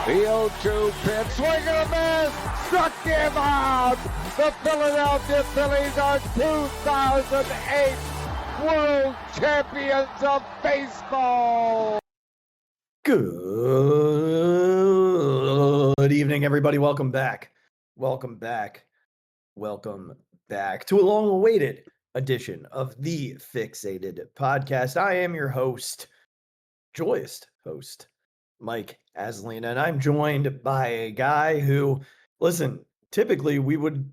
The 0-2 pitch, swing and a miss, struck him out. The Philadelphia Phillies are 2008 World Champions of Baseball. Good evening, everybody. Welcome back to a long-awaited edition of the Phixated podcast. I am your host, joyous host, Mike Aslina, and I'm joined by a guy who, listen, typically we would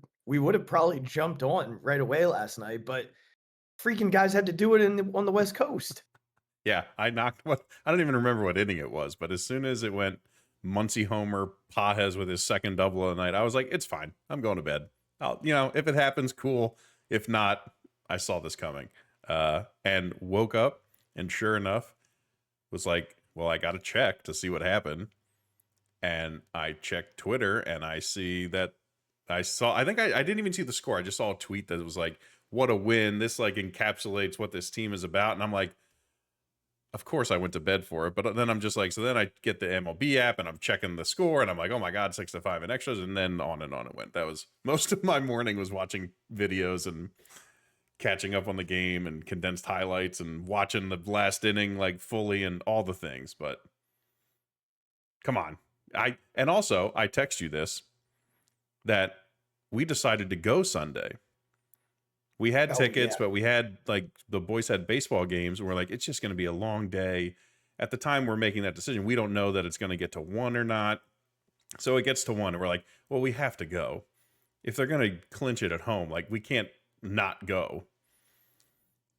have probably jumped on right away last night, but freaking guys had to do it on the West Coast. Yeah, I knocked what I don't even remember what inning it was, but as soon as it went Muncie homer, Pajes with his second double of the night, I was like, it's fine. I'm going to bed. If it happens, cool. If not, I saw this coming. And woke up and sure enough was like, well, I got to check to see what happened. And I checked Twitter and I see that I didn't even see the score. I just saw a tweet that was like, what a win. This like encapsulates what this team is about. And I'm like, of course I went to bed for it, but then I'm just like, so then I get the MLB app and I'm checking the score and I'm like, oh my God, 6-5 in extras. And then on it went. That was most of my morning was watching videos and catching up on the game and condensed highlights and watching the last inning like fully and all the things. But come on. I text you this, that we decided to go Sunday. We had tickets, but we had like the boys had baseball games and we're like, it's just going to be a long day. At the time we're making that decision, we don't know that it's going to get to 1 or not. So it gets to 1 and we're like, well, we have to go. If they're going to clinch it at home, like we can't not go.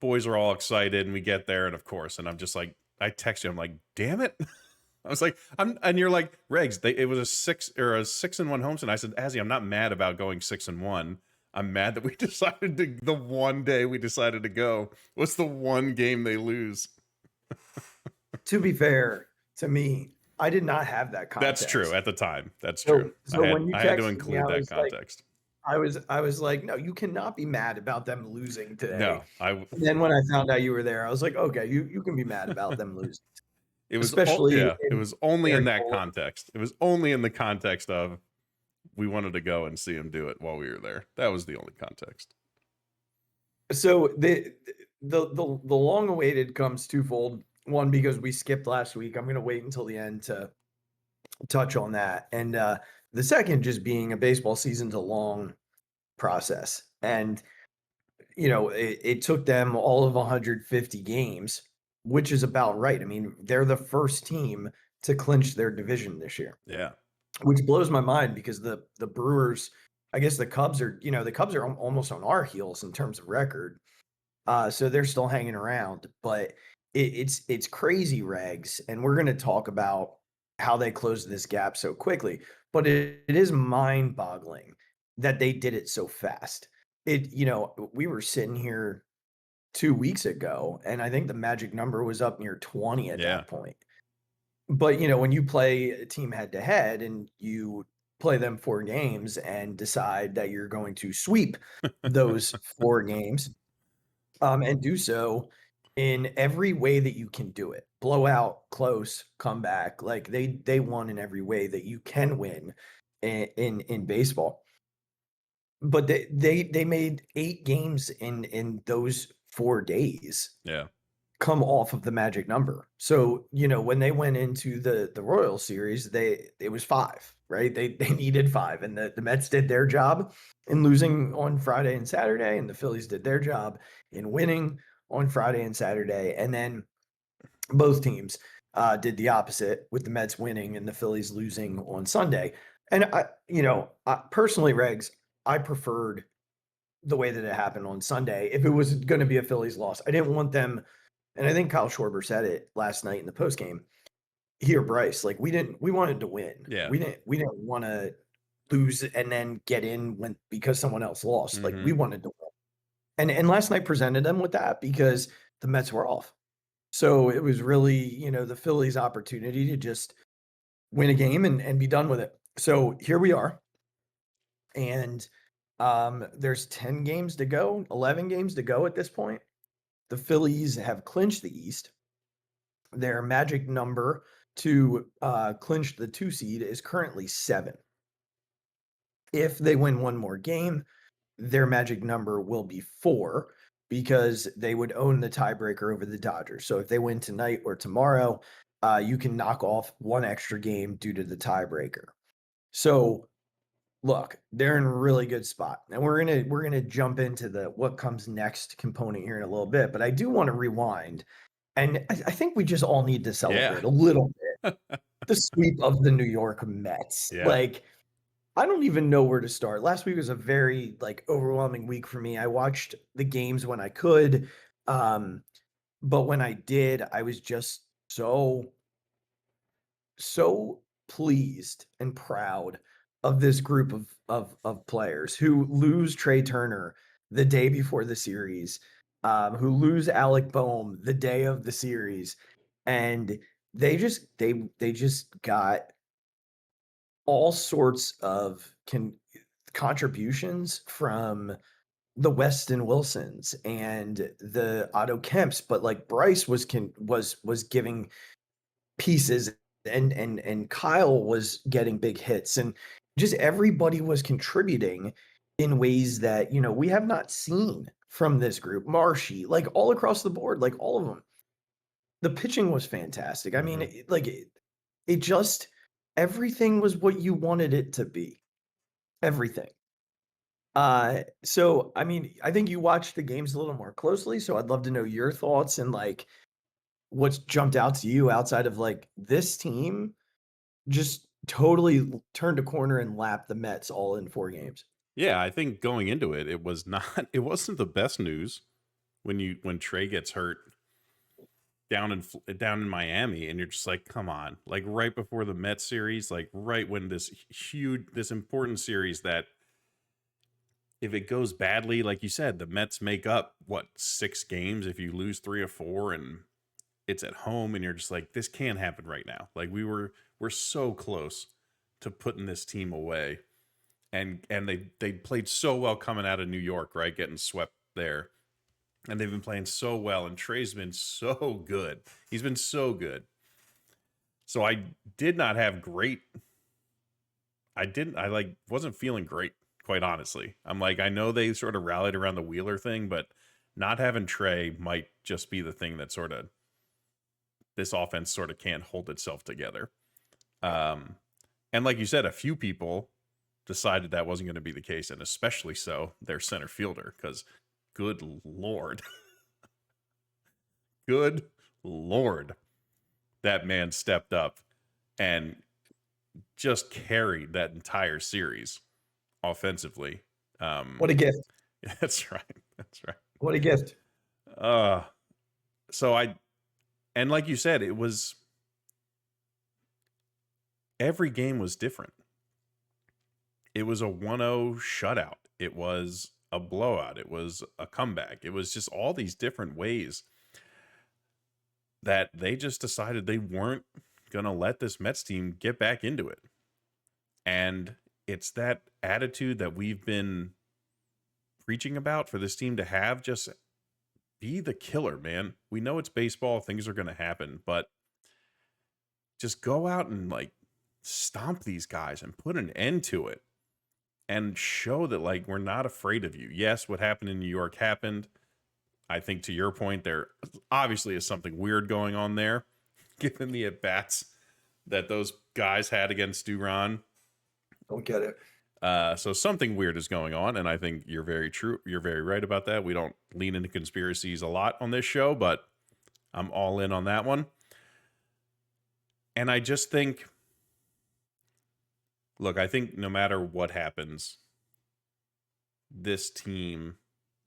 Boys are all excited and we get there. And of course, and I'm just like, I text you, I'm like, damn it. I was like, and you're like, Regz, it was a 6-1 homestand. And I said, Azzy, I'm not mad about going 6-1. I'm mad that we decided the one day we decided to go. What's the one game they lose? To be fair to me, I did not have that context. That's true at the time. That's true. When you I had to include that context. I was like, no, you cannot be mad about them losing today. No, and then when I found out you were there, I was like, okay, you can be mad about them losing. It was it was only in that context. It was only in the context of we wanted to go and see him do it while we were there. That was the only context. So the long-awaited comes twofold. One, because we skipped last week. I'm going to wait until the end to touch on that. And the second, just being a baseball season's a long process. And, it took them all of 150 games, which is about right. I mean, they're the first team to clinch their division this year. Yeah. Which blows my mind because the Brewers, I guess the Cubs are almost on our heels in terms of record. So they're still hanging around, but it's crazy, Regz. And we're going to talk about how they closed this gap so quickly, but it is mind boggling that they did it so fast. We were sitting here 2 weeks ago and I think the magic number was up near 20 at that point. But, when you play a team head to head and you play them 4 games and decide that you're going to sweep those 4 games and do so in every way that you can do it, blowout, close, comeback, like they won in every way that you can win in baseball. But they made 8 games in those 4 days. Yeah. Come off of the magic number. So, when they went into the Royal Series, it was 5, right? They needed 5 and the Mets did their job in losing on Friday and Saturday and the Phillies did their job in winning on Friday and Saturday. And then both teams did the opposite with the Mets winning and the Phillies losing on Sunday. And I personally, Regz, I preferred the way that it happened on Sunday. If it was going to be a Phillies loss, I didn't want them. And I think Kyle Schwarber said it last night in the postgame. Here, Bryce, like we wanted to win. Yeah. We didn't want to lose and then get in because someone else lost. Mm-hmm. Like we wanted to win. And last night presented them with that because the Mets were off. So it was really, the Phillies' opportunity to just win a game and be done with it. So here we are. And there's 10 games to go, 11 games to go at this point. The Phillies have clinched the East. Their magic number to clinch the 2 seed is currently 7. If they win one more game, their magic number will be 4 because they would own the tiebreaker over the Dodgers. So if they win tonight or tomorrow, you can knock off one extra game due to the tiebreaker. So look, they're in a really good spot. And we're gonna jump into the what comes next component here in a little bit, but I do want to rewind. And I think we just all need to celebrate a little bit the sweep of the New York Mets. Yeah. Like, I don't even know where to start. Last week was a very like overwhelming week for me. I watched the games when I could. But when I did, I was just so pleased and proud of this group of players who lose Trey Turner the day before the series, who lose Alec Boehm the day of the series, and they just got all sorts of contributions from the Weston Wilsons and the Otto Kemps, but like Bryce was giving pieces and Kyle was getting big hits and just everybody was contributing in ways that, we have not seen from this group. Marshy, like all across the board, like all of them. The pitching was fantastic. I mean, it just everything was what you wanted it to be. Everything. So I mean, I think you watched the games a little more closely, so I'd love to know your thoughts and like what's jumped out to you outside of like this team just totally turned a corner and lapped the Mets all in 4 games. Yeah, I think going into it, it wasn't the best news when Trey gets hurt down in Miami, and you're just like, come on, like right before the Mets series, like right when this important series that if it goes badly, like you said, the Mets make up 6 games if you lose 3 or 4, and it's at home, and you're just like, this can't happen right now. Like we're so close to putting this team away. And they played so well coming out of New York, right? Getting swept there. And they've been playing so well. And Trey's been so good. He's been so good. So I did not have great. I wasn't feeling great, quite honestly. I'm like, I know they sort of rallied around the Wheeler thing, but not having Trey might just be the thing that sort of this offense sort of can't hold itself together. And like you said, a few people decided that wasn't going to be the case, and especially so their center fielder, because good Lord, that man stepped up and just carried that entire series offensively. What a gift. That's right. What a gift. And like you said, every game was different. It was a 1-0 shutout. It was a blowout. It was a comeback. It was just all these different ways that they just decided they weren't going to let this Mets team get back into it. And it's that attitude that we've been preaching about for this team to have. Just be the killer, man. We know it's baseball. Things are going to happen. But just go out and like stomp these guys and put an end to it. And show that, like, we're not afraid of you. Yes, what happened in New York happened. I think to your point, there obviously is something weird going on there, given the at-bats that those guys had against Duran. Don't get it. So something weird is going on, and I think you're very true. You're very right about that. We don't lean into conspiracies a lot on this show, but I'm all in on that one. And I just think... Look, I think no matter what happens, this team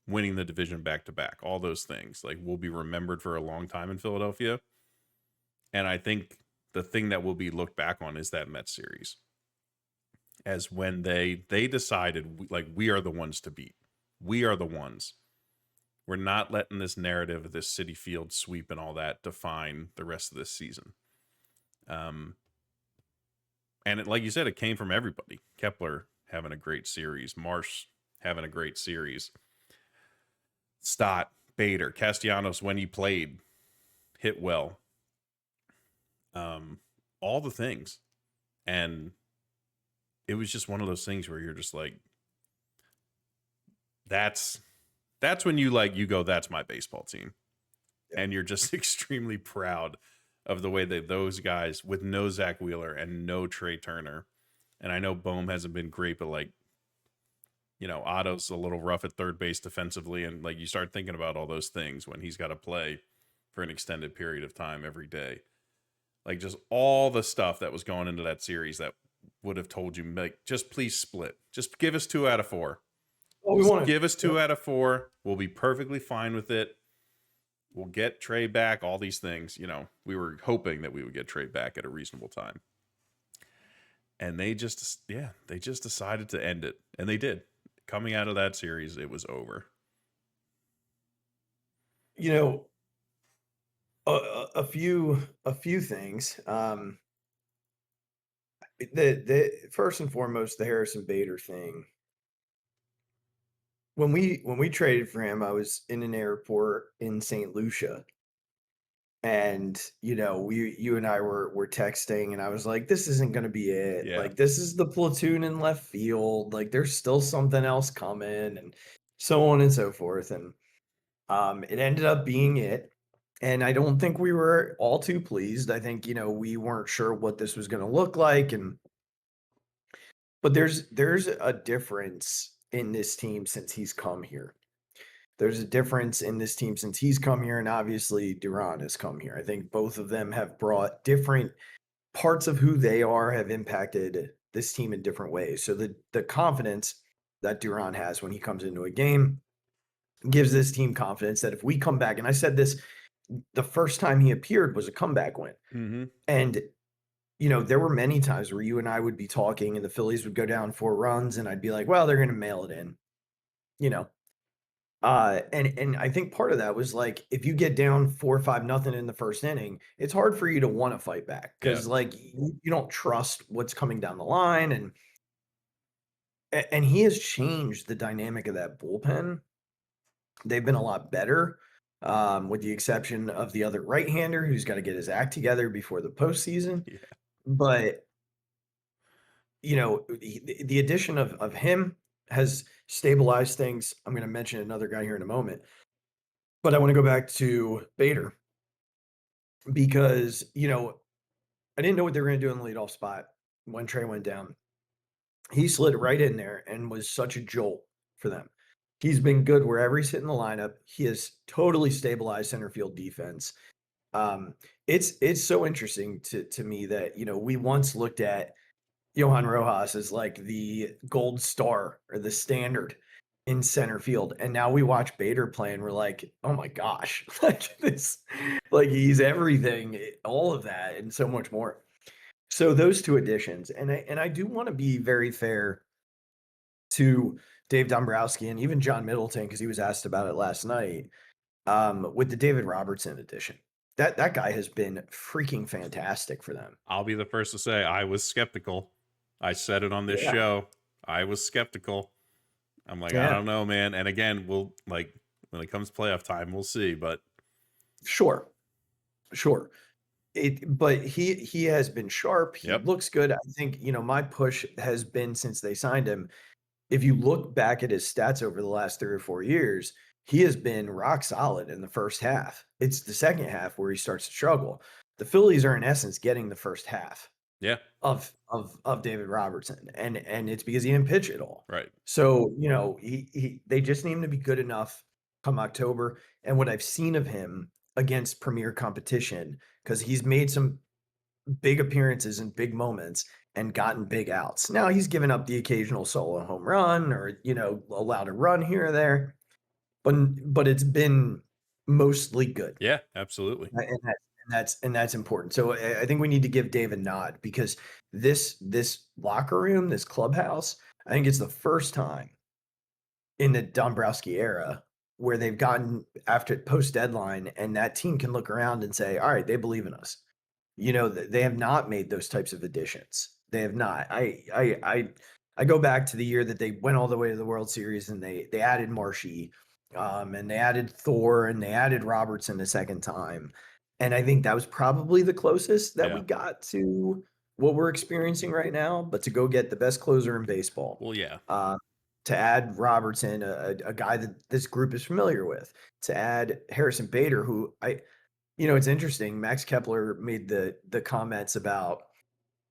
winning the division back-to-back, all those things, like, will be remembered for a long time in Philadelphia. And I think the thing that will be looked back on is that Mets series. As when they decided, like, we are the ones to beat. We are the ones. We're not letting this narrative of this Citi Field sweep and all that define the rest of this season. And like you said, it came from everybody. Kepler having a great series. Marsh having a great series. Stott, Bader, Castellanos, when he played, hit well. all the things. And it was just one of those things where you're just like, that's when you go, that's my baseball team. Yeah. And you're just extremely proud of the way that those guys, with no Zach Wheeler and no Trey Turner, and I know Bohm hasn't been great, but like, Otto's a little rough at third base defensively, and like you start thinking about all those things when he's got to play for an extended period of time every day. Like just all the stuff that was going into that series that would have told you, like, just please split. Just give us 2 out of 4. Well, give us 2 out of 4. We'll be perfectly fine with it. We'll get Trey back, all these things. We were hoping that we would get Trey back at a reasonable time. And they just decided to end it. And they did. Coming out of that series, it was over. A few things. The first and foremost, the Harrison Bader thing. When we traded for him, I was in an airport in St. Lucia, and you and I were texting, and I was like, "This isn't going to be it. Yeah. Like, this is the platoon in left field. Like, there's still something else coming, and so on and so forth." And it ended up being it. And I don't think we were all too pleased. I think, we weren't sure what this was going to look like. But there's a difference in this team since he's come here. There's a difference in this team since he's come here, and obviously Duran has come here. I think both of them have brought different parts of who they are, have impacted this team in different ways. So the confidence that Duran has when he comes into a game gives this team confidence that if we come back, and I said this, the first time he appeared was a comeback win. Mm-hmm. And, there were many times where you and I would be talking and the Phillies would go down 4 runs and I'd be like, well, they're going to mail it in, and I think part of that was like, if you get down 4-5-0 in the first inning, it's hard for you to want to fight back because like you don't trust what's coming down the line. And he has changed the dynamic of that bullpen. They've been a lot better. With the exception of the other right-hander who's got to get his act together before the postseason. Yeah. But, the addition of him has stabilized things. I'm going to mention another guy here in a moment. But I want to go back to Bader because, I didn't know what they were going to do in the leadoff spot when Trey went down. He slid right in there and was such a jolt for them. He's been good wherever he's hit in the lineup. He has totally stabilized center field defense. It's so interesting to me that, we once looked at Johan Rojas as like the gold star or the standard in center field. And now we watch Bader play and we're like, oh my gosh, like this, like he's everything, all of that and so much more. So those 2 additions, and I do want to be very fair to Dave Dombrowski and even John Middleton, because he was asked about it last night, with the David Robertson edition. That guy has been freaking fantastic for them. I'll be the first to say I was skeptical. I said it on this show. I was skeptical. I'm like, I don't know, man. And again, we'll like when it comes playoff time, we'll see. But sure. But he has been sharp. He looks good. I think, my push has been since they signed him. If you look back at his stats over the last 3 or 4 years, he has been rock solid in the first half. It's the second half where he starts to struggle. The Phillies are in essence getting the first half of David Robertson. And it's because he didn't pitch at all. Right. So, they just need him to be good enough come October. And what I've seen of him against premier competition, because he's made some big appearances in big moments and gotten big outs. Now he's given up the occasional solo home run or, allowed a run here or there, but it's been mostly good. Yeah, absolutely. And that's important. So I think we need to give Dave a nod because this locker room, this clubhouse, I think it's the first time in the Dombrowski era where they've gotten after post deadline and that team can look around and say, all right, they believe in us. They have not made those types of additions. They have not. I go back to the year that they went all the way to the World Series and they added Marshy, and they added Thor and they added Robertson the second time. And I think that was probably the closest that we Yeah. got to what we're experiencing right now. But to go get the best closer in baseball, Well, yeah. to add Robertson, a guy that this group is familiar with, to add Harrison Bader, who it's interesting. Max Kepler made the comments about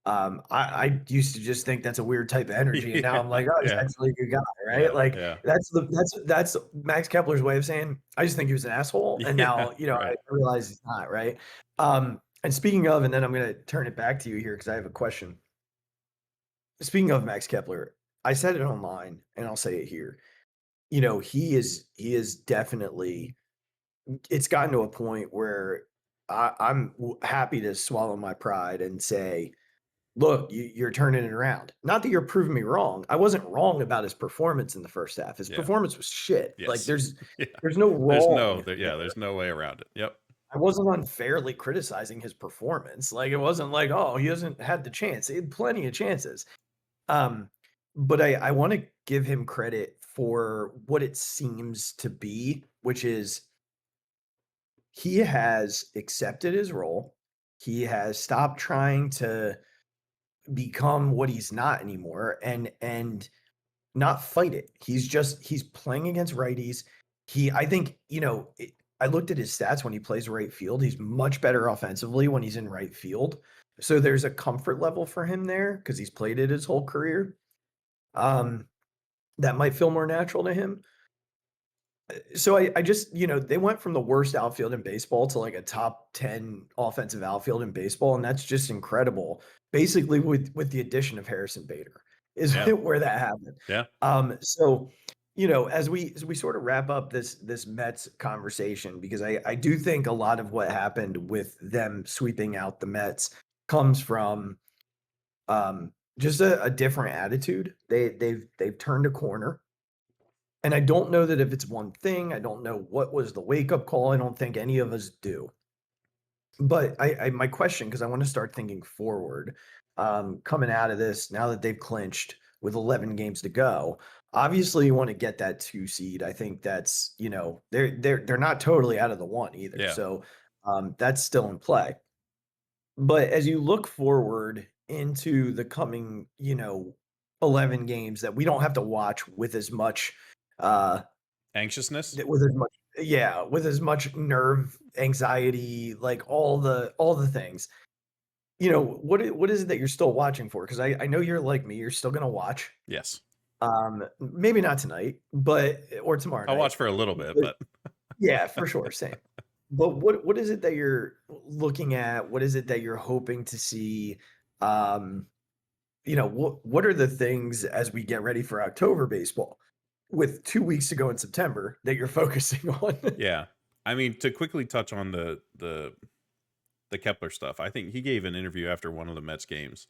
I used to just think that's a weird type of energy, and now I'm like, oh, he's Yeah. actually a good guy, right? Yeah. Like Yeah. that's Max Kepler's way of saying I just think he was an asshole, and Yeah. now I Right. realize he's not, right? And speaking of, and then I'm gonna turn it back to you here because I have a question. Speaking of Max Kepler, I said it online, and I'll say it here. He is definitely. It's gotten to a point where I'm happy to swallow my pride and say, look, you're turning it around. Not that you're proving me wrong. I wasn't wrong about his performance in the first half. His Yeah. performance was shit. Like Yes. there's Yeah. there's no wrong there. There's no way around it. Yep. I wasn't unfairly criticizing his performance. Like it wasn't like, oh, he hasn't had the chance. He had plenty of chances. Um, but I want to give him credit for what it seems to be, which is he has accepted his role. He has stopped trying to become what he's not anymore and not fight it. He's playing against righties. I think, I looked at his stats when he plays right field. He's much better offensively when he's in right field. So there's a comfort level for him there because he's played it his whole career. That might feel more natural to him. So I just, they went from the worst outfield in baseball to like a top 10 offensive outfield in baseball, and that's just incredible. Basically, with the addition of Harrison Bader is Yeah. where that happened. Yeah. So as we sort of wrap up this Mets conversation, because I do think a lot of what happened with them sweeping out the Mets comes from just a different attitude. They've turned a corner. And I don't know that if it's one thing, I don't know what was the wake up call. I don't think any of us do. But my question, because I want to start thinking forward, coming out of this, now that they've clinched with 11 games to go, obviously you want to get that 2 seed. I think that's, they're not totally out of the one either. Yeah. So that's still in play. But as you look forward into the coming, 11 games that we don't have to watch with as much Anxiousness. with as much nerve, anxiety, like all the things. What is it that you're still watching for? Because I know you're like me, you're still gonna watch. Yes. Maybe not tonight, or tomorrow I'll night. watch for a little bit, but Yeah, for sure, same. But what is it that you're looking at? What is it that you're hoping to see? What are the things as we get ready for October baseball with 2 weeks to go in September that you're focusing on? yeah. I mean, to quickly touch on the Kepler stuff, I think he gave an interview after one of the Mets games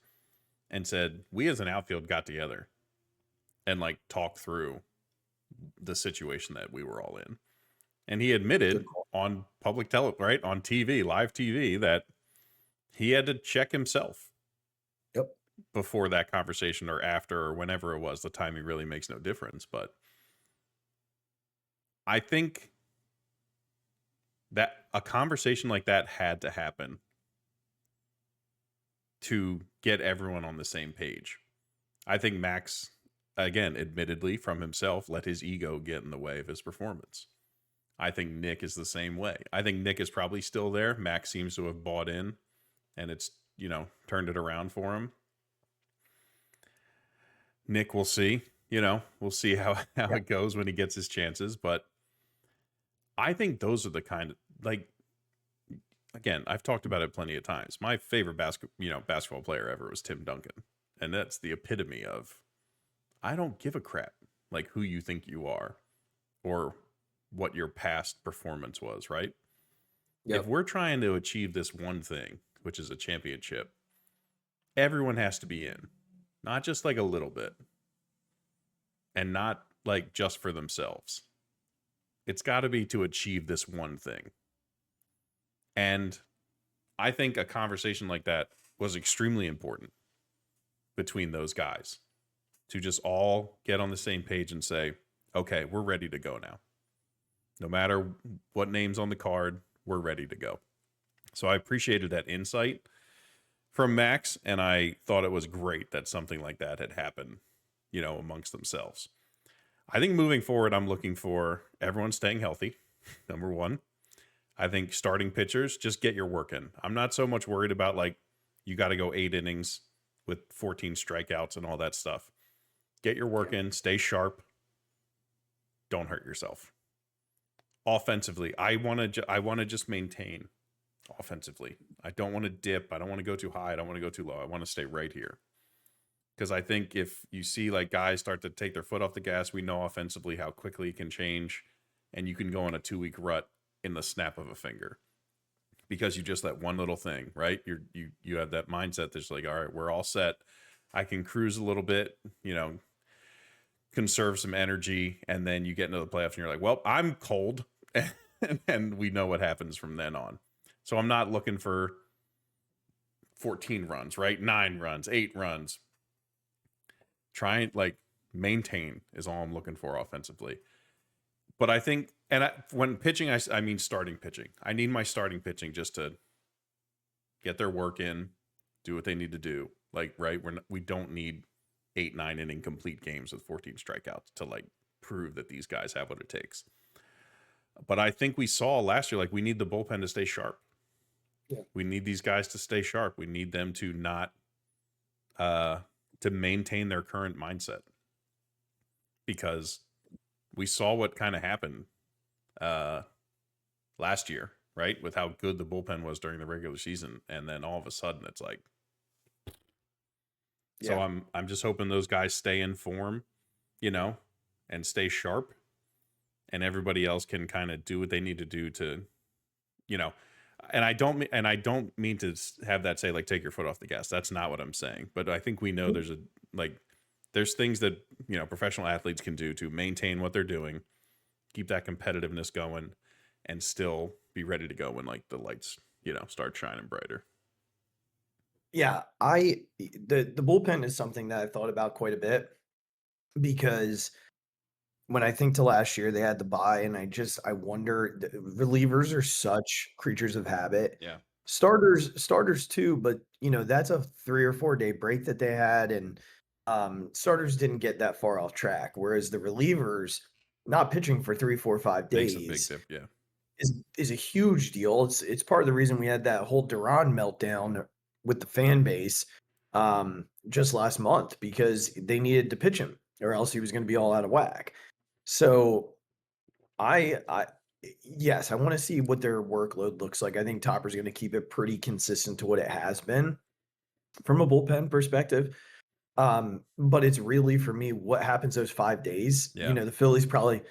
and said, we as an outfield got together and like talked through the situation that we were all in. And he admitted on public right? On TV, live TV, that he had to check himself. Yep. Before that conversation or after or whenever it was. The timing really makes no difference. But I think that a conversation like that had to happen to get everyone on the same page. I think Max, again, admittedly from himself, let his ego get in the way of his performance. I think Nick is the same way. I think Nick is probably still there. Max seems to have bought in and it's, turned it around for him. Nick, we'll see. We'll see how it goes when he gets his chances. But I think those are the kind of, like, again, I've talked about it plenty of times. My favorite basketball player ever was Tim Duncan. And that's the epitome of, I don't give a crap, like, who you think you are or what your past performance was, right? Yep. If we're trying to achieve this one thing, which is a championship, everyone has to be in. Not just like a little bit. And not like just for themselves. It's got to be to achieve this one thing. And I think a conversation like that was extremely important between those guys. To just all get on the same page and say, okay, we're ready to go now. No matter what name's on the card, we're ready to go. So I appreciated that insight from Max, and I thought it was great that something like that had happened, amongst themselves. I think moving forward, I'm looking for everyone staying healthy, number one. I think starting pitchers, just get your work in. I'm not so much worried about you got to go 8 innings with 14 strikeouts and all that stuff. Get your work in, stay sharp. Don't hurt yourself. Offensively, I want to just maintain offensively. I don't want to dip. I don't want to go too high. I don't want to go too low. I want to stay right here. Because I think if you see guys start to take their foot off the gas, we know offensively how quickly it can change, and you can go on a 2-week rut in the snap of a finger because you just let one little thing, right? You have that mindset that's all right, we're all set. I can cruise a little bit, conserve some energy, and then you get into the playoffs and you're like, well, I'm cold, and we know what happens from then on. So I'm not looking for 14 runs, right? 9 runs, 8 runs. Try and maintain is all I'm looking for offensively. But I think, when pitching, I mean starting pitching. I need my starting pitching just to get their work in, do what they need to do. Right, we don't need 8-9 inning complete games with 14 strikeouts to prove that these guys have what it takes. But I think we saw last year, we need the bullpen to stay sharp. Yeah. We need these guys to stay sharp. We need them to not, to maintain their current mindset, because we saw what kind of happened last year, right? With how good the bullpen was during the regular season. And then all of a sudden it's so I'm just hoping those guys stay in form, and stay sharp, and everybody else can kind of do what they need to do to, and I don't mean to have that say take your foot off the gas. That's not what I'm saying. But I think we know there's things that, professional athletes can do to maintain what they're doing, keep that competitiveness going, and still be ready to go when the lights, start shining brighter. Yeah, the bullpen is something that I've thought about quite a bit, because when I think to last year, they had the bye, and I wonder, relievers are such creatures of habit. Yeah. Starters too, but that's a 3 or 4 day break that they had, and starters didn't get that far off track, whereas the relievers not pitching for 3, 4, 5 Makes a big days dip, yeah. is a huge deal. It's part of the reason we had that whole Duran meltdown with the fan base just last month, because they needed to pitch him or else he was going to be all out of whack. So I yes, I want to see what their workload looks like. I think Topper's going to keep it pretty consistent to what it has been from a bullpen perspective. But it's really, for me, what happens those 5 days. Yeah. The Phillies probably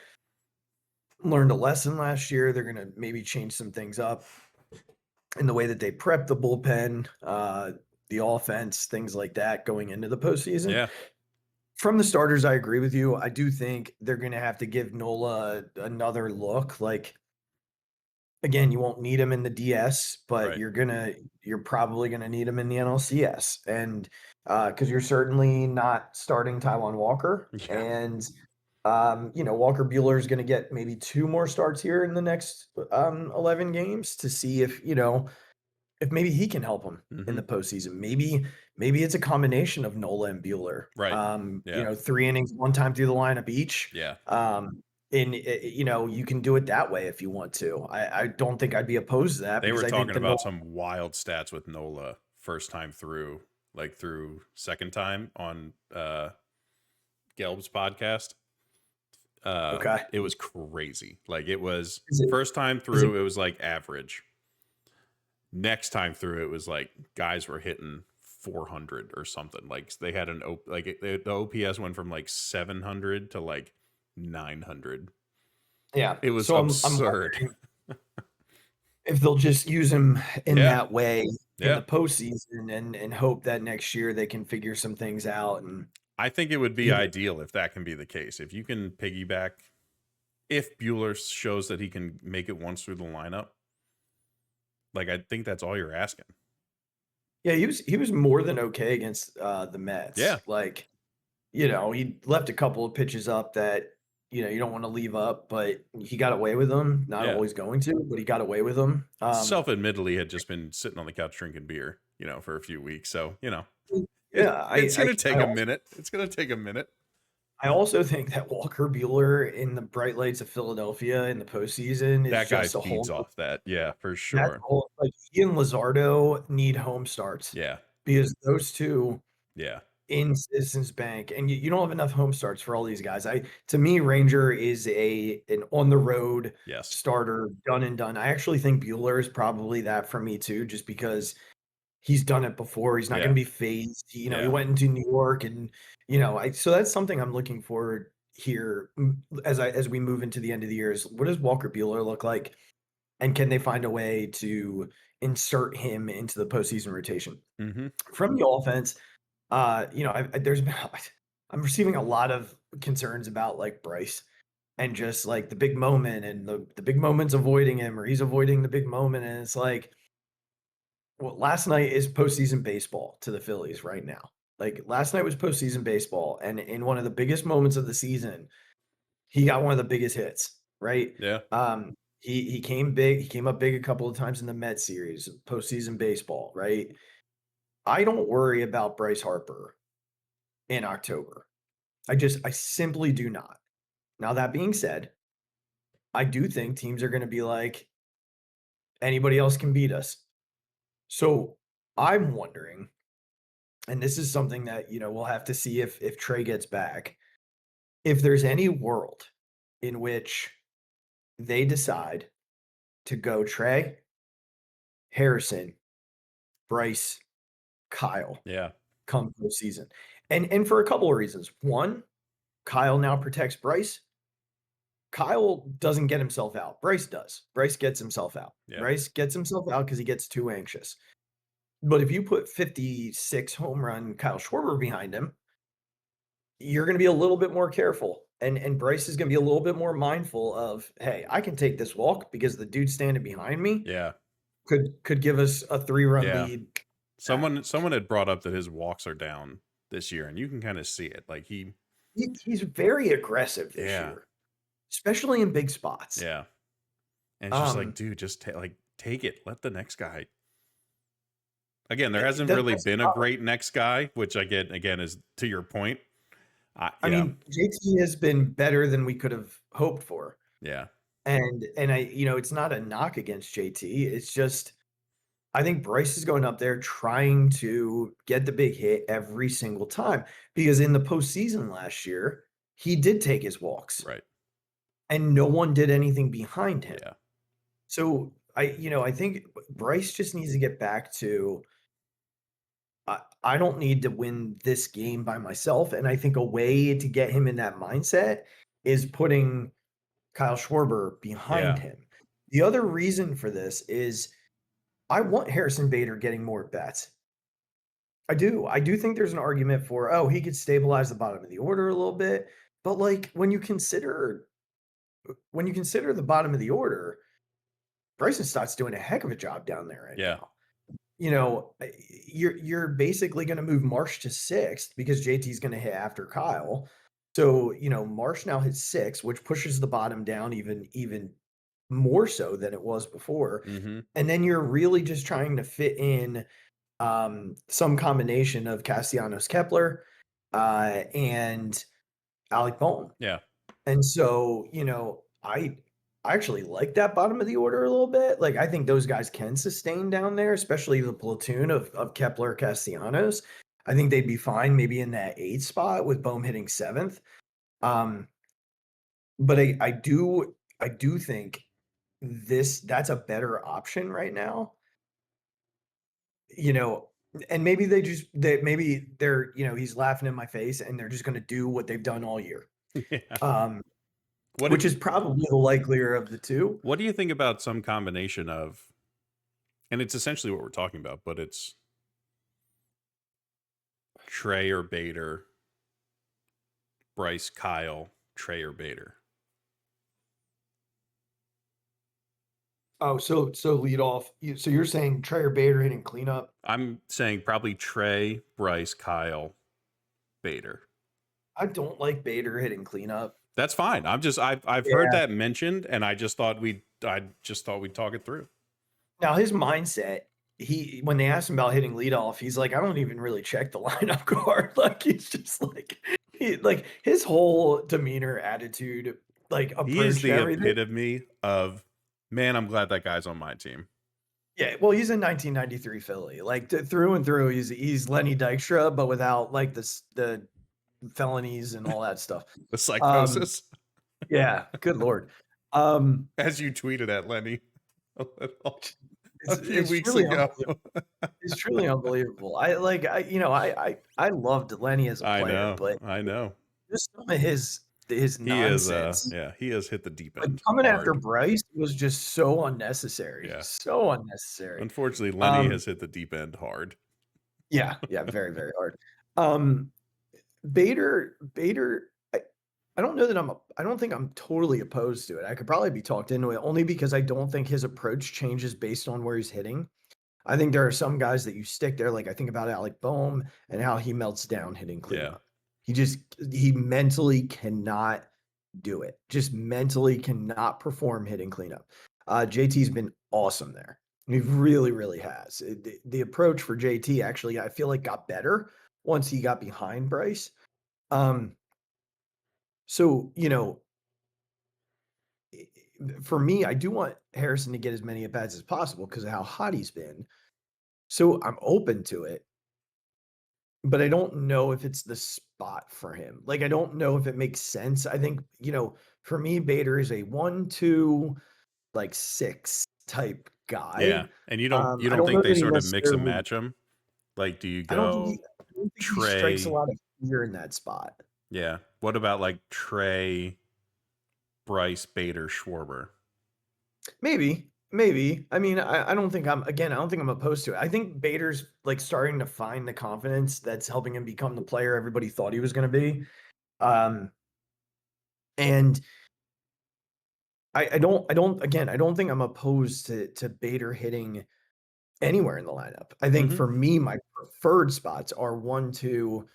learned a lesson last year. They're going to maybe change some things up in the way that they prep the bullpen, the offense, things like that going into the postseason. Yeah. From the starters, I agree with you. I do think they're going to have to give Nola another look. Again, you won't need him in the DS, but Right. you're probably gonna need him in the NLCS, and because you're certainly not starting Taijuan Walker, Yeah. and Walker Buehler is gonna get maybe 2 more starts here in the next 11 games to see if maybe he can help him in the postseason. Maybe it's a combination of Nola and Buehler. Right. Yeah. 3 innings, 1 time through the lineup each. Yeah. And you can do it that way if you want to. I don't think I'd be opposed to that. They were because I think talking about some wild stats with Nola first time through, through second time on Gelb's podcast. Okay. It was crazy. It was Is first time through, it was average. Next time through, it was guys were hitting 400 or something. They had the OPS went from 700 to 900. Yeah, It was so absurd. I'm if they'll just use him in that way in Yeah. the postseason, and hope that next year they can figure some things out. And I think it would be ideal if that can be the case. If you can piggyback, if Buehler shows that he can make it once through the lineup, I think that's all you're asking. Yeah, he was more than okay against the Mets. Yeah. He left a couple of pitches up that you don't want to leave up, but he got away with them. Not Yeah. always going to, but he got away with them. Self-admittedly had just been sitting on the couch drinking beer, for a few weeks. So, Yeah, it's going to take a minute. It's going to take a minute. I also think that Walker Buehler in the bright lights of Philadelphia in the postseason is That guy just a feeds whole. off that. Yeah, for sure. Like he and Luzardo need home starts. Yeah. Because those two Yeah. in Citizens Bank, and you don't have enough home starts for all these guys. To me, Ranger is an on the road Yes. starter, done and done. I actually think Buehler is probably that for me too, just because he's done it before. He's not going to be phased. He went into New York, and so that's something I'm looking forward here as we move into the end of the year. Is what does Walker Buehler look like, and can they find a way to insert him into the postseason rotation from the offense? There's been I'm receiving a lot of concerns about like Bryce and just like the big moment and the big moment's avoiding him, or he's avoiding the big moment, and it's like. Well, last night is postseason baseball to the Phillies right now. Like last night was postseason baseball, and in one of the biggest moments of the season, he got one of the biggest hits. Right? Yeah. He came big. He came up big a couple of times in the Met series, postseason baseball. Right? I don't worry about Bryce Harper in October. I simply do not. Now that being said, I do think teams are going to be like, anybody else can beat us. So I'm wondering, and this is something that, we'll have to see if Trey gets back, if there's any world in which they decide to go Trey, Harrison, Bryce, Kyle, come postseason. And for a couple of reasons. One, Kyle now protects Bryce. Kyle doesn't get himself out. Bryce does. Bryce gets himself out. Yeah. Bryce gets himself out because he gets too anxious. But if you put 56 home run Kyle Schwarber behind him, you're going to be a little bit more careful. And Bryce is going to be a little bit more mindful of, hey, I can take this walk because the dude standing behind me could give us a 3-run lead. Someone had brought up that his walks are down this year, and you can kind of see it. Like he's very aggressive this year, especially in big spots. Yeah. And it's just like, dude, just take it. Let the next guy. Again, there hasn't really been a great next guy, which again is to your point. I mean, JT has been better than we could have hoped for. Yeah. And it's not a knock against JT. It's just, I think Bryce is going up there trying to get the big hit every single time, because in the postseason last year, he did take his walks. Right. And no one did anything behind him. Yeah. So I think Bryce just needs to get back to, I don't need to win this game by myself. And I think a way to get him in that mindset is putting Kyle Schwarber behind him. The other reason for this is I want Harrison Bader getting more at bats. I do. I do think there's an argument for, he could stabilize the bottom of the order a little bit. But like when you consider the bottom of the order, Bryson Stott's doing a heck of a job down there right now. You're basically going to move Marsh to 6th because JT's going to hit after Kyle. So, Marsh now hits 6, which pushes the bottom down even more so than it was before. And then you're really just trying to fit in some combination of Castellanos Kepler and Alec Bohm. Yeah. And so, I actually like that bottom of the order a little bit. Like, I think those guys can sustain down there, especially the platoon of Kepler, Castellanos. I think they'd be fine maybe in that 8th spot with Bohm hitting 7th. But I do think that's a better option right now. And maybe they're he's laughing in my face and they're just going to do what they've done all year. Which is probably the likelier of the two. What do you think about some combination of, and it's essentially what we're talking about, but it's Trey or Bader, Bryce, Kyle, Trey or Bader? Oh, so lead off. So you're saying Trey or Bader hitting cleanup? I'm saying probably Trey, Bryce, Kyle, Bader. I don't like Bader hitting cleanup. That's fine. I've heard Yeah. that mentioned, and I just thought we'd talk it through. Now his mindset, when they asked him about hitting leadoff, he's like, I don't even really check the lineup card. Like he's just like like his whole demeanor, attitude, like He is approach to the everything. epitome of, man, I'm glad that guy's on my team. Yeah, well, he's in 1993 Philly, like through and through. He's Lenny Dykstra, but without like the felonies and all that stuff. The psychosis, Yeah, good lord. Um, as you tweeted at Lenny a few it's weeks truly ago. unbelievable. It's truly unbelievable. I loved Lenny as a player, but I know. just some of his He is, nonsense. he has hit the deep Like end coming after hard. Bryce was just so unnecessary. Yeah. So unnecessary. Unfortunately, Lenny has hit the deep end hard. Yeah, very, very hard. Bader, I don't know that I don't think I'm totally opposed to it. I could probably be talked into it only because I don't think his approach changes based on where he's hitting. I think there are some guys that you stick there. Like I think about Alec Boehm and how he melts down hitting cleanup. He mentally cannot do it. Just mentally cannot perform hitting cleanup. JT's been awesome there. He really, really has. The approach for JT actually, I feel like got better once he got behind Bryce. So, for me, I do want Harrison to get as many at bats as possible because of how hot he's been. So I'm open to it, but I don't know if it's the spot for him. Like, I don't know if it makes sense. I think, for me, Bader is a 1-2, like 6 type guy. Yeah, and you don't I don't know think they that he sort of mix and necessarily. match him? Like, do you I don't think he strikes a Trey? lot of fear in that spot. Yeah. What about like Trey, Bryce, Bader, Schwarber? Maybe. I mean, I don't think I don't think I'm opposed to it. I think Bader's like starting to find the confidence that's helping him become the player everybody thought he was going to be. And I don't think I'm opposed to Bader hitting anywhere in the lineup. I think for me, my preferred spots are 1, 2,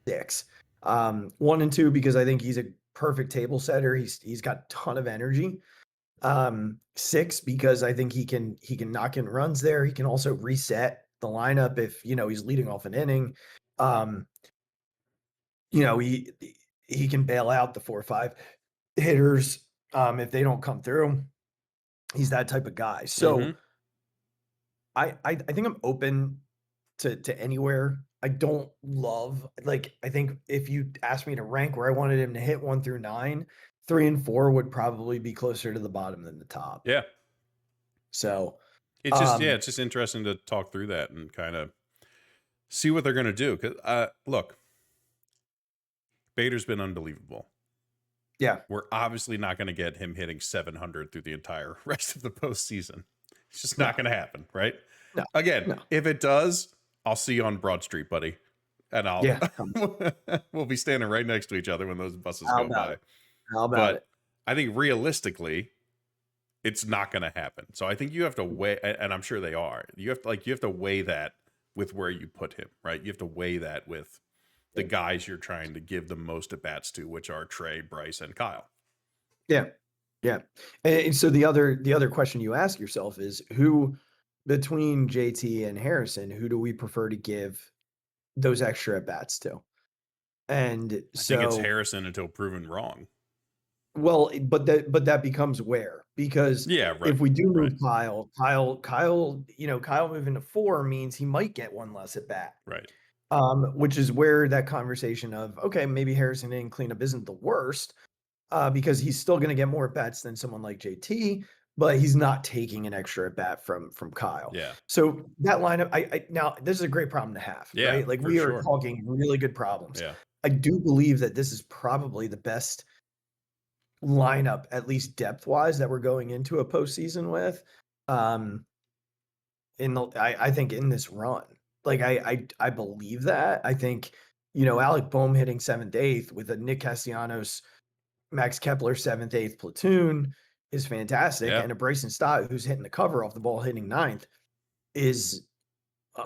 6. 1 and 2 because I think he's a perfect table setter. He's got a ton of energy. 6 because I think he can knock in runs there. He can also reset the lineup if he's leading off an inning. He can bail out the 4 or 5 hitters if they don't come through. He's that type of guy. So I think I'm open to anywhere. I don't love I think if you asked me to rank where I wanted him to hit 1 through 9, 3 and 4 would probably be closer to the bottom than the top. Yeah. So it's just it's just interesting to talk through that and kind of see what they're going to do. Because look, Bader's been unbelievable. Yeah, we're obviously not going to get him hitting 700 through the entire rest of the postseason. It's just not going to happen, right? No. Again, if it does, I'll see you on Broad Street, buddy, and we'll be standing right next to each other when those buses go by. How about it? I think realistically, it's not going to happen. So I think you have to weigh, and I'm sure they are. You have to weigh that with where you put him, right? You have to weigh that with the guys you're trying to give the most at bats to, which are Trey, Bryce, and Kyle. Yeah. And so the other question you ask yourself is who between JT and Harrison, who do we prefer to give those extra at bats to? And I think it's Harrison until proven wrong. Well, but that becomes where, because if we do move Kyle, Kyle moving to 4 means he might get one less at bat. Right. Which is where that conversation of, okay, maybe Harrison in cleanup isn't the worst, because he's still going to get more at bats than someone like JT, but he's not taking an extra at bat from Kyle. Yeah. So that lineup, now this is a great problem to have, right? Like we are talking really good problems. Yeah. I do believe that this is probably the best lineup, at least depth wise, that we're going into a postseason with. I think in this run. Like I believe that. I think, Alec Boehm hitting 7th, 8th with a Nick Castellanos, Max Kepler 7th, 8th platoon is fantastic. Yeah. And a Bryson Stott who's hitting the cover off the ball, hitting 9th is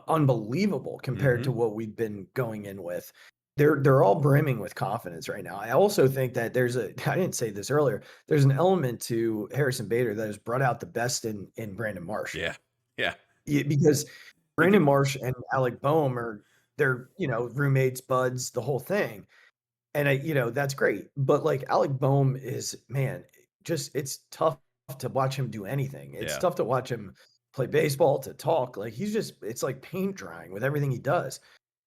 unbelievable compared to what we've been going in with. they're all brimming with confidence right now. I also think that I didn't say this earlier, there's an element to Harrison Bader that has brought out the best in Brandon Marsh. Yeah. Yeah. Because He Brandon could, Marsh and Alec Boehm they're, roommates, buds, the whole thing. And that's great. But like Alec Boehm is, man, just it's tough to watch him do anything. It's yeah. tough to watch him play baseball, to talk. Like it's like paint drying with everything he does.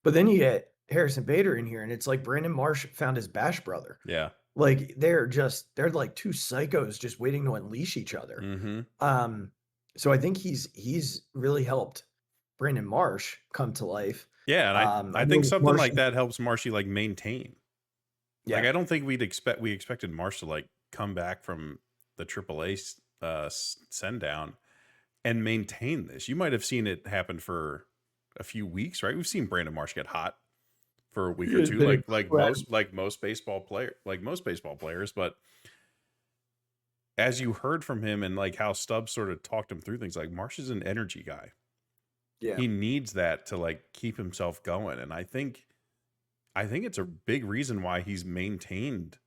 But then you get Harrison Bader in here, and it's like Brandon Marsh found his Bash brother. Yeah. Like they're like two psychos just waiting to unleash each other. Mm-hmm. So I think he's really helped Brandon Marsh come to life. Yeah, and I know think something like Marsh, that helps Marshy like maintain. Like yeah, I don't think we expected Marsh to like come back from the AAA send down and maintain this. You might have seen it happen for a few weeks, right? We've seen Brandon Marsh get hot for a week he or has two, been like most baseball players. But as you heard from him and like how Stubbs sort of talked him through things, like Marsh is an energy guy. yeah. He needs that to like keep himself going, and I think it's a big reason why he's maintained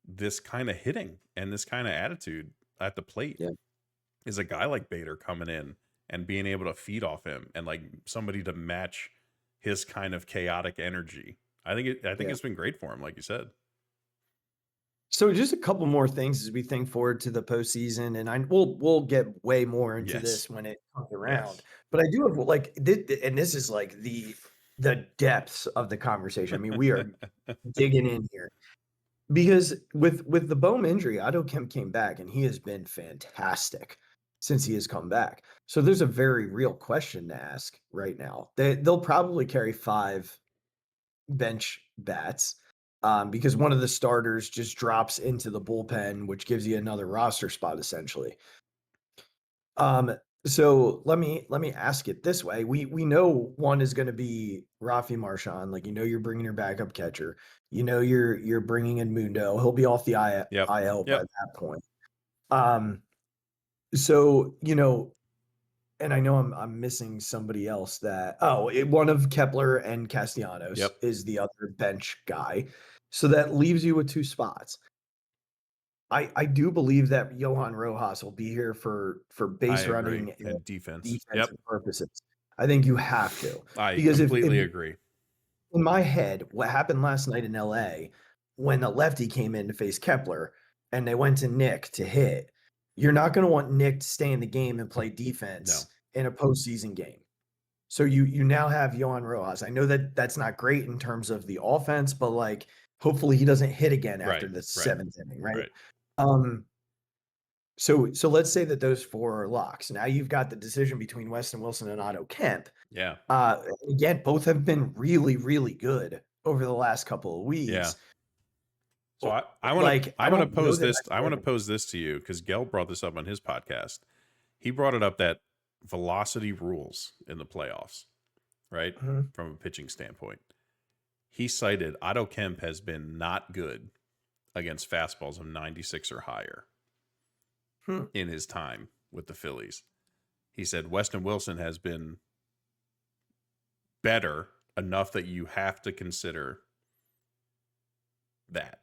this kind of hitting and this kind of attitude at the plate. Yeah. Is a guy like Bader coming in and being able to feed off him and like somebody to match his kind of chaotic energy. I think it's been great for him, like you said. So just a couple more things as we think forward to the postseason, and we'll get way more into this when it comes around. But I do have like and this is like the depths of the conversation. I mean, we are digging in here because with the Boehm injury, Otto Kemp came back and he has been fantastic since he has come back. So there's a very real question to ask right now. They'll probably carry 5 bench bats. Because one of the starters just drops into the bullpen, which gives you another roster spot essentially. So let me ask it this way: we know one is going to be Rafi Marchand. Like you're bringing your backup catcher. You're bringing in Mundo. He'll be off the IL by that point. So and I know I'm missing somebody else that one of Kepler and Castellanos is the other bench guy. So that leaves you with 2 spots. I do believe that Johan Rojas will be here for base running and defense. defensive purposes. I think you have to. I because completely agree. In my head, what happened last night in LA when a lefty came in to face Kepler and they went to Nick to hit, you're not going to want Nick to stay in the game and play defense in a postseason game. So you now have Johan Rojas. I know that that's not great in terms of the offense, but like hopefully he doesn't hit again after the 7th inning, right? So let's say that those 4 are locks. Now you've got the decision between Weston Wilson and Otto Kemp. Yeah. Again, both have been really, really good over the last couple of weeks. Yeah. So I want to pose this. I want to pose this to you because Gel brought this up on his podcast. He brought it up that velocity rules in the playoffs, right? Mm-hmm. From a pitching standpoint. He cited Otto Kemp has been not good against fastballs of 96 or higher in his time with the Phillies. He said Weston Wilson has been better enough that you have to consider that.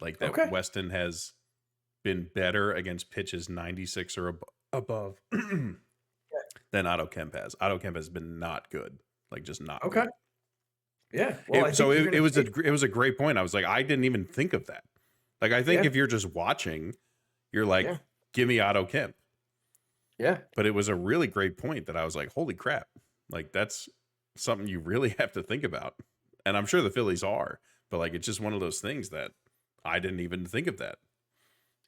Like that Weston has been better against pitches 96 or above than Otto Kemp has. Otto Kemp has been not good. Like just not good. Yeah. Well, it was a great point. I was like, I didn't even think of that. Like, I think if you're just watching, you're like, give me Otto Kemp. Yeah. But it was a really great point that I was like, holy crap. Like, that's something you really have to think about. And I'm sure the Phillies are, but like, it's just one of those things that I didn't even think of that.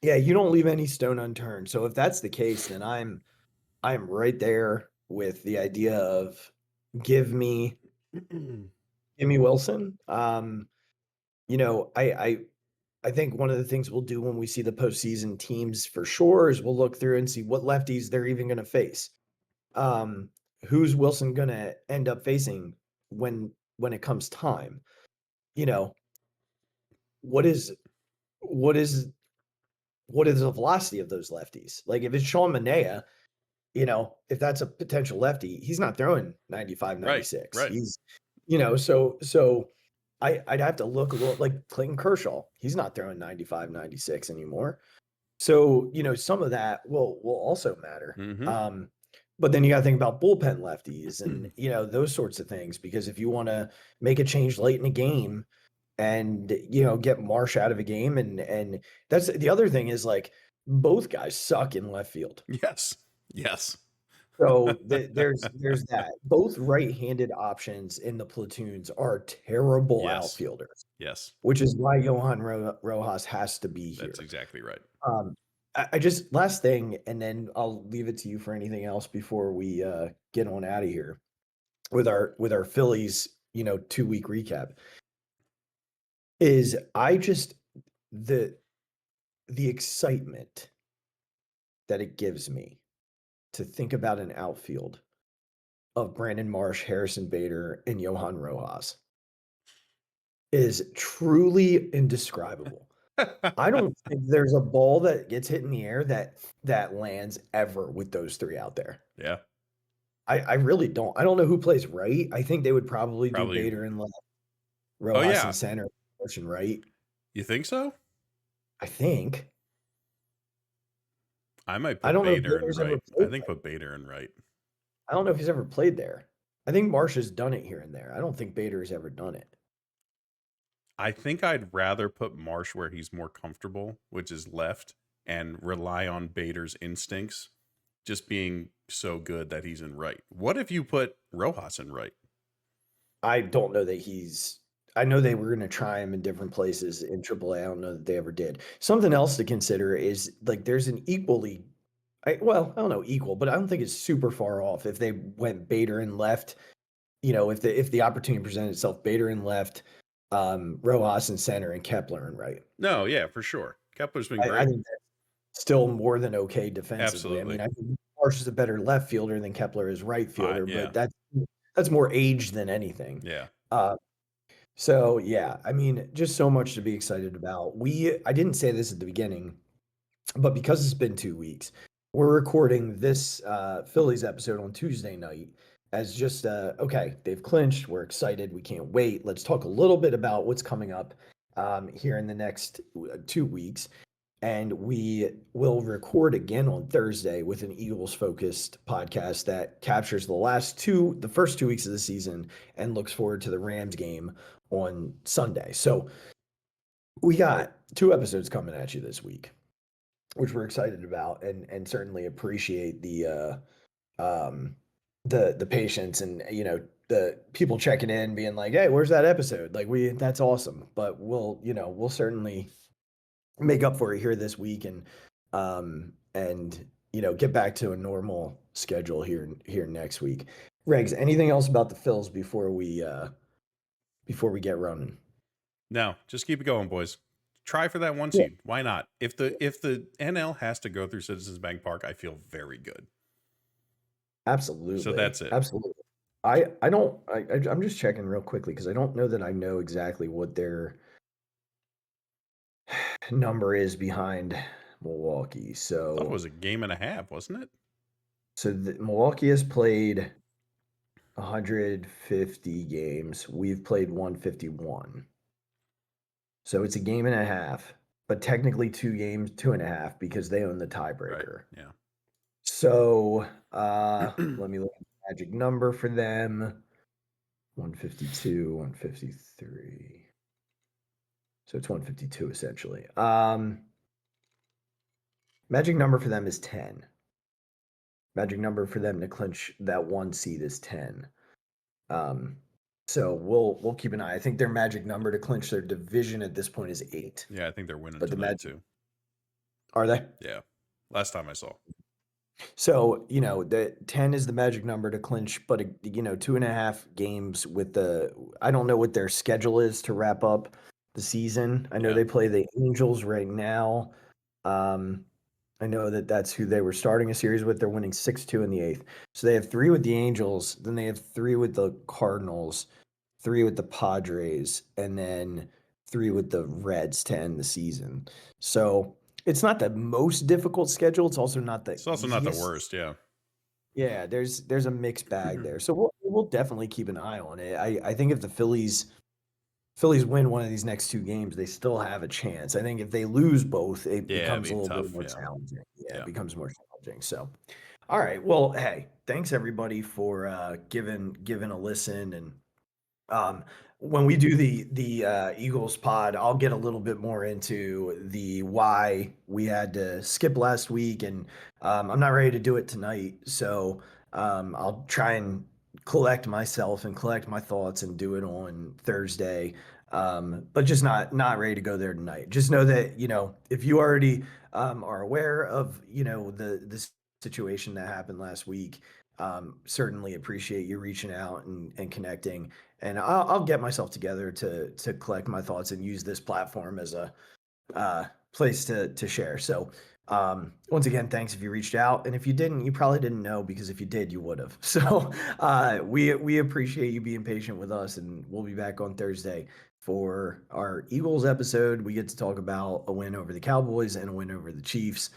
Yeah. You don't leave any stone unturned. So if that's the case, then I'm right there with the idea of give me Wilson. I think one of the things we'll do when we see the postseason teams for sure is we'll look through and see what lefties they're even going to face. Who's Wilson going to end up facing when it comes time? What is the velocity of those lefties? Like if it's Sean Manaea, if that's a potential lefty, he's not throwing 95, 96. Right. He's, so I'd have to look a little like Clayton Kershaw. He's not throwing 95, 96 anymore. So, some of that will also matter. Mm-hmm. But then you got to think about bullpen lefties and, those sorts of things, because if you want to make a change late in a game and, get Marsh out of a game, and that's the other thing is like both guys suck in left field. Yes. Yes. So there's that. Both right-handed options in the platoons are terrible Yes. outfielders, Yes. which is why Johan Rojas has to be here. That's exactly right. I just last thing, and then I'll leave it to you for anything else before we get on out of here with our Phillies, 2-week recap. Is I just the excitement that it gives me to think about an outfield of Brandon Marsh, Harrison Bader, and Johan Rojas is truly indescribable. I don't think there's a ball that gets hit in the air that lands ever with those three out there. Yeah. I really don't. I don't know who plays right. I think they would probably do Bader and left, Rojas in center, Marsh in right. You think so? I think. I might put Bader in right. I think put Bader in right. I don't know if he's ever played there. I think Marsh has done it here and there. I don't think Bader has ever done it. I think I'd rather put Marsh where he's more comfortable, which is left, and rely on Bader's instincts just being so good that he's in right. What if you put Rojas in right? I don't know that I know they were going to try him in different places in AAA. I don't know that they ever did. Something else to consider is like there's an I don't know equal, but I don't think it's super far off if they went Bader in left. If the opportunity presented itself, Bader in left, Rojas in center, and Kepler in right. No, yeah, for sure. Kepler's been great. I think that's still more than okay defensively. Absolutely. I think Marsh is a better left fielder than Kepler is right fielder, but that's more age than anything. Yeah. So yeah, just so much to be excited about. I didn't say this at the beginning, but because it's been 2 weeks, we're recording this Phillies episode on Tuesday night as just okay, they've clinched, we're excited, we can't wait. Let's talk a little bit about what's coming up here in the next 2 weeks. And we will record again on Thursday with an Eagles-focused podcast that captures the first 2 weeks of the season and looks forward to the Rams game on Sunday. So we got 2 episodes coming at you this week, which we're excited about and certainly appreciate the patience and the people checking in, being like, "Hey, where's that episode?" Like that's awesome. But we'll certainly make up for it here this week and get back to a normal schedule here next week. Regz, anything else about the Phils before we get running? No, just keep it going, boys. Try for that 1 seed. Why not? If the NL has to go through Citizens Bank Park, I feel very good. Absolutely. So that's it. Absolutely. I'm just checking real quickly because I don't know that I know exactly what their number is behind Milwaukee. So I thought it was a game and a half, wasn't it? So Milwaukee has played 150 games. We've played 151. So it's a game and a half, but technically 2 games, 2.5, because they own the tiebreaker. Right. Yeah. So let me look at the magic number for them. 152, 153. So it's 152 essentially. Magic number for them is 10. Magic number for them to clinch that 1 seed is 10. So we'll keep an eye. I think their magic number to clinch their division at this point is 8. Yeah, I think they're winning tonight too. Are they? Yeah. Last time I saw. So, the 10 is the magic number to clinch, but 2.5 games with I don't know what their schedule is to wrap up the season. I know they play the Angels right now. I know that's who they were starting a series with. They're winning 6-2 in the 8th. So they have 3 with the Angels, then they have 3 with the Cardinals, 3 with the Padres, and then 3 with the Reds to end the season. So it's not the most difficult schedule. It's also not the easiest. Not the worst, yeah. Yeah, there's a mixed bag there. So we'll definitely keep an eye on it. I think if the Phillies Phillies win one of these next 2 games, they still have a chance. I think if they lose both, it becomes a it'd be little bit tough, more yeah. challenging. Yeah, Yeah. it becomes more challenging. So, all right. Well, hey, thanks everybody for giving a listen. And when we do the Eagles pod, I'll get a little bit more into the why we had to skip last week, and I'm not ready to do it tonight. So I'll try and collect myself and collect my thoughts and do it on Thursday. But just not ready to go there tonight. Just know that, if you already are aware of, the situation that happened last week, certainly appreciate you reaching out and connecting. And I'll get myself together to collect my thoughts and use this platform as a place to share. So once again, thanks if you reached out, and if you didn't, you probably didn't know, because if you did, you would have. So we appreciate you being patient with us, and we'll be back on Thursday for our Eagles episode. We get to talk about a win over the Cowboys and a win over the Chiefs.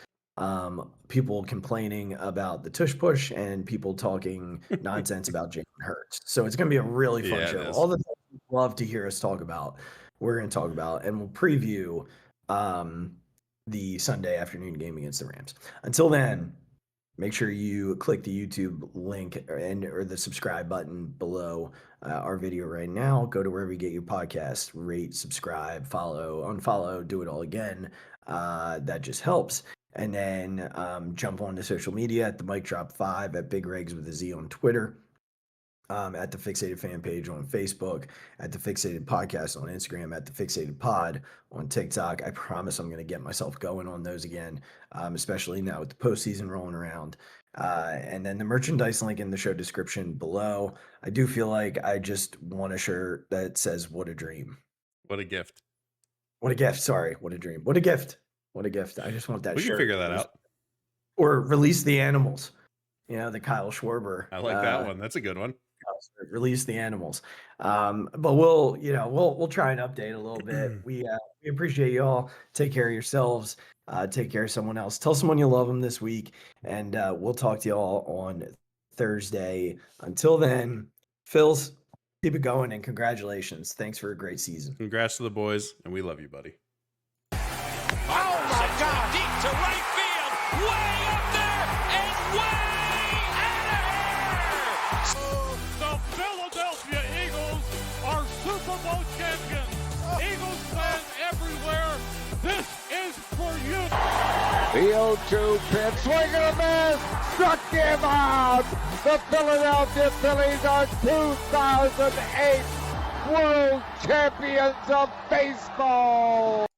People complaining about the tush push and people talking nonsense about Jalen Hurts. So it's going to be a really fun show. All the things you'd love to hear us talk about, we're going to talk about, and we'll preview the Sunday afternoon game against the Rams. Until then, make sure you click the YouTube link or the subscribe button below our video right now. Go to wherever you get your podcast, rate, subscribe, follow, unfollow, do it all again. That just helps. And then jump onto social media at the Mic Drop 5, at Big Regz with a Z on Twitter, at the Phixated fan page on Facebook, at the Phixated podcast on Instagram, at the Phixated pod on TikTok. I promise I'm going to get myself going on those again, especially now with the postseason rolling around. And then the merchandise link in the show description below. I do feel like I just want a shirt that says "What a dream." What a gift. What a gift. Sorry. What a dream. What a gift. What a gift. I just want that We shirt. can figure that out. Or release the animals. The Kyle Schwarber. I like that one. That's a good one. Release the animals. But we'll try and update a little bit. We appreciate you all. Take care of yourselves. Take care of someone else. Tell someone you love them this week. And we'll talk to you all on Thursday. Until then, Phils, keep it going, and congratulations. Thanks for a great season. Congrats to the boys, and we love you, buddy. Oh my God! Deep to right field, way up there, and way out of here! The Philadelphia Eagles are Super Bowl champions. Eagles fans everywhere, this is for you. The 0-2 pitch, swing and a miss, struck him out. The Philadelphia Phillies are 2008 World Champions of Baseball.